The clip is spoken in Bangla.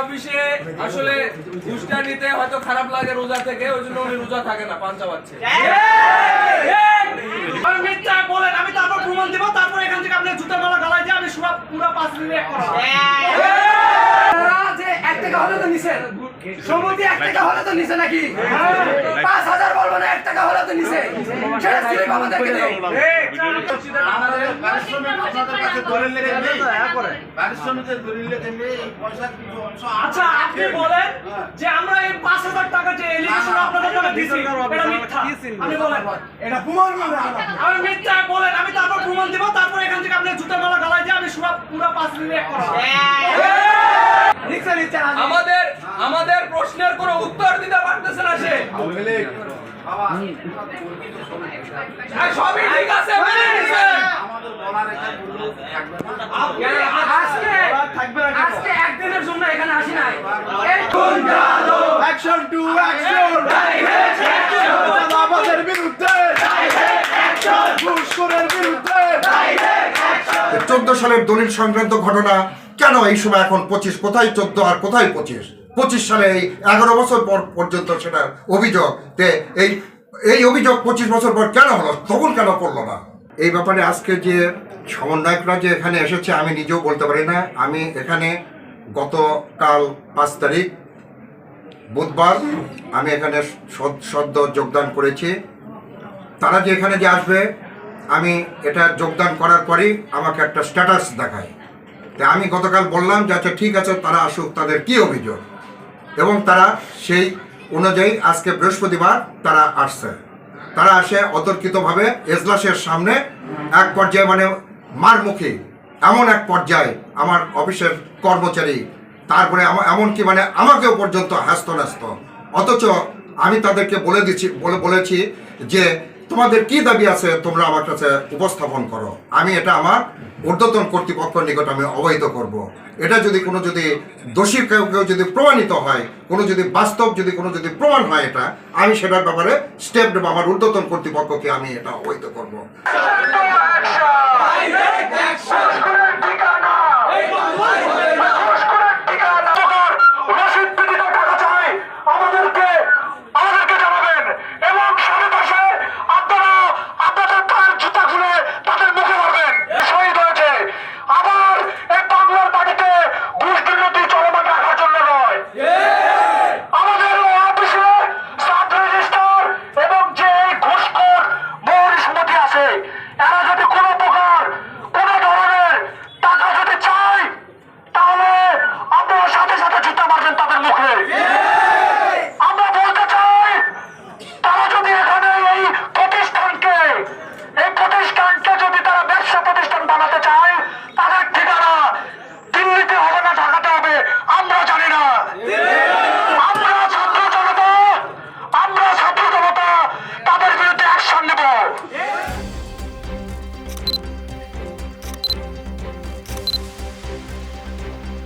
অফিসে আসলে ঘুষটা নিতে হয়তো খারাপ লাগে রোজা থেকে, ওই জন্য উনি রোজা থাকে না, পাঞ্চা পাচ্ছে। আমি মিথ্যা বলেন, আমি তারপর প্রমাণ দেব, তারপর এখান থেকে আপনি জুতার মালা গালায় দিয়ে আমি পুরো 5 মিনিট এক করা। যে 1 টাকা হলে তো নিছেন, সমিতি 1 টাকা হলে তো নিছে নাকি? 5000 বলবো না, 1 টাকা হলে তো নিছে। সেটা স্লিপ আমাদেরকে দিও। আমাদের পারিশ্রমিক আপনাদের কাছে দলিল লেগে নেই, পারিশ্রমিকের দলিল লেগে নেই, এই পয়সার কিছু অংশ আচ্ছা আপনি বলেন যে আমরা এই 5000 টাকা যে এলিগেশন আপনাদের নামে দিছি এটা মিথ্যা, আপনি বলেন এটা প্রমাণ করবে। আমি মিথ্যা বলেন, আমি তারপর প্রমাণ দেব, তারপর এখান থেকে আপনি জুতার মালা গালায় দিয়ে আমি পুরো 5 মিনিট এক করা। আমাদের প্রশ্নের কোনো উত্তর দিতে পারতেছে না সে। সবই ঠিক আছে, মেনে নিছেন। আমাদের বলার একটা সুযোগ থাকবে না। আজকে একদিনের জন্য এখানে আসি নাই। অ্যাকশন টু অ্যাকশন, আমাদের বিরুদ্ধে, ঘুষখোরের বিরুদ্ধে। 14 সালের দলিল সংক্রান্ত ঘটনা কেন এই সময় এখন 25, কোথায় 14 আর কোথায় 25 সালে এই 11 বছর পর পর্যন্ত সেটা অভিযোগ, এই অভিযোগ 25 বছর পর কেন হলো, তখন কেন করলো না? এই ব্যাপারে আজকে যে সমন্বয়করা যে এখানে এসেছে আমি নিজেও বলতে পারি না। আমি এখানে গতকাল 5 তারিখ বুধবার আমি এখানে সদ্য যোগদান করেছি। তারা যে এখানে যে আসবে, আমি এটা যোগদান করার পরেই আমাকে একটা স্ট্যাটাস দেখায়। তাই আমি গতকাল বললাম যে আচ্ছা ঠিক আছে, তারা আসুক, তাদের কি অভিযোগ, এবং তারা সেই অনুযায়ী আজকে বৃহস্পতিবার তারা আসছে। তারা আসে অতর্কিতভাবে এজলাসের সামনে এক পর্যায়ে মানে মারমুখী এমন এক পর্যায়ে আমার অফিসের কর্মচারী, তারপরে এমনকি মানে আমাকেও পর্যন্ত হাসত। অথচ আমি তাদেরকে বলেছি যে তোমাদের কি দাবি আছে তোমরা আমার কাছে উপস্থাপন করো, আমি এটা আমার ঊর্ধ্বতন কর্তৃপক্ষের নিকট আমি অবহিত করব। এটা যদি কোনো দোষী কেউ যদি প্রমাণিত হয়, বাস্তব যদি প্রমাণ হয়, এটা আমি সেটার ব্যাপারে স্টেপ নেব, আমার ঊর্ধ্বতন কর্তৃপক্ষকে আমি এটা অবহিত করব। আমরা ছাত্র জনতা তাদের বিরুদ্ধে অ্যাকশন নেব।